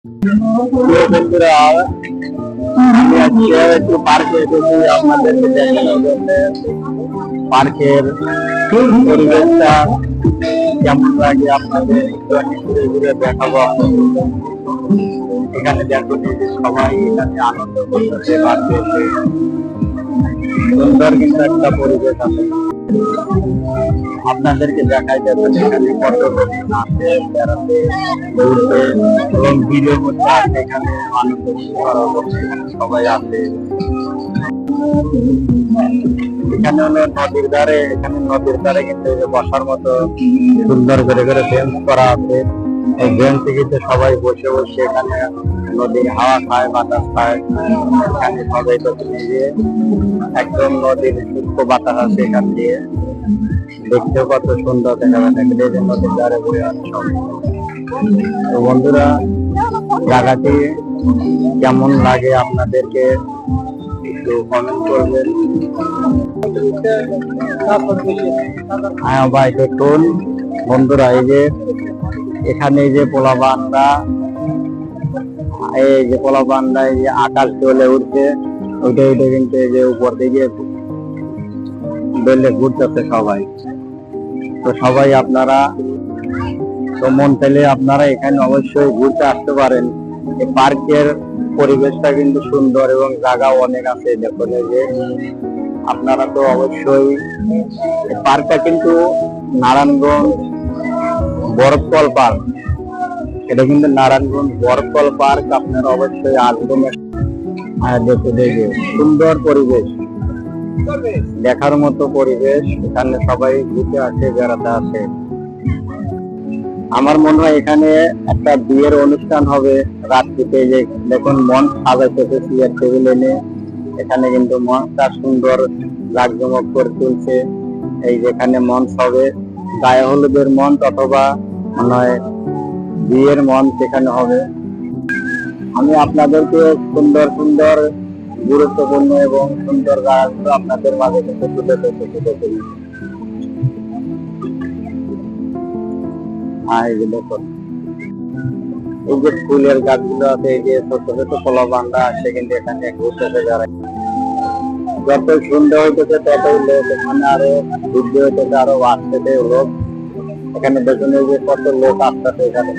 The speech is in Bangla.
বন্ধুরা, আমি আজকে একটু পার্কে এসেছি আপনাদেরকে দেখানোর জন্য। পার্কের পরিবেশটা কেমন লাগে আপনাদের একটু আমি ঘুরে ঘুরে দেখাবো আপনাদের। এখানে দেখুন এই যে সবাই এখানে আনন্দ করতেছে পার্কে এসে। সুন্দর কিন্তু একটা পরিবেশ আছে। আপনাদেরকে দেখাই যাবে এখানে কত লোক আসে বেড়াতে ঘুরতে এবং ভিডিও করতে আসে। এখানে আনন্দ করার জন্য এখানে সবাই আসে। এখানে হলো নদীর ধারে, এখানে নদীর ধারে কিন্তু বসার মতো সুন্দর করে করে বেঞ্চ করা আছে। এই বেঞ্চে কিন্তু সবাই বসে বসে এখানে নদীর হাওয়া খায়, বাতাস খায়। এখানে সবাই তো নিজে একদম নদীর সুস্থ বাতাস আছে এখান দিয়ে। দেখতেও কত সুন্দর দেখা যাচ্ছে নদীর ধারে বয়ে আছে সব। তো বন্ধুরা, জায়গাটি কেমন লাগে আপনাদেরকে একটু কমেন্ট করবেন। হ্যাঁ ভাই, দেখুন বন্ধুরা, এই যে এখানে এই যে পোলাপানরা, এই যে পোলাপানরা এই যে আকাশ চলে উঠছে, ওইটা কিন্তু এই যে উপর দিকে বেলে ঘুরতেছে সবাই। তো সবাই আপনারা তো মন চাইলে আপনারা এখানে অবশ্যই ঘুরতে আসতে পারেন। এই পার্কের পরিবেশটা কিন্তু সুন্দর এবং জায়গাও অনেক আছে। দেখুন এই যে আপনারা তো অবশ্যই, পার্কটা কিন্তু নারায়ণগঞ্জ বরফতল পার্ক। এটা কিন্তু নারায়ণগঞ্জ বরফতল পার্ক। আপনারা অবশ্যই আসবেন। দেখুন এই যে সুন্দর পরিবেশ, দেখার মতো পরিবেশ। এখানে সবাই ঘুরতে আসে, বেড়াতে আসে। আমার মনে হয় এখানে একটা বিয়ের অনুষ্ঠান হবে রাত্রিতে। যে দেখুন মঞ্চ সাজাইতেছে চেয়ার টেবিল এনে। এখানে কিন্তু মঞ্চটা সুন্দর জাঁকজমক করে তুলছে। এই যেখানে মঞ্চ হবে গায়ে হলুদের মঞ্চ অথবা মনে হয় বিয়ের মঞ্চ এখানে হবে। আমি আপনাদেরকে সুন্দর সুন্দর গুরুত্বপূর্ণ এবং সুন্দর জায়গাগুলো আপনাদের মাঝে থেকে তুলে ধরতে দেখুন। এই যে দেখুন এই যে ফুলের গাছগুলো আছে, এই যে ছোট ছোট পোলাপানরা আসে কিন্তু এখানে ঘুরতেছে। যারা যত সুন্দর হইতেছে ততই লোক এখানে আরো বৃদ্ধি হইতেছে, আরো আসতেছে লোক। এখানে দেখুন এই যে কত লোক আসতেছে এখানে।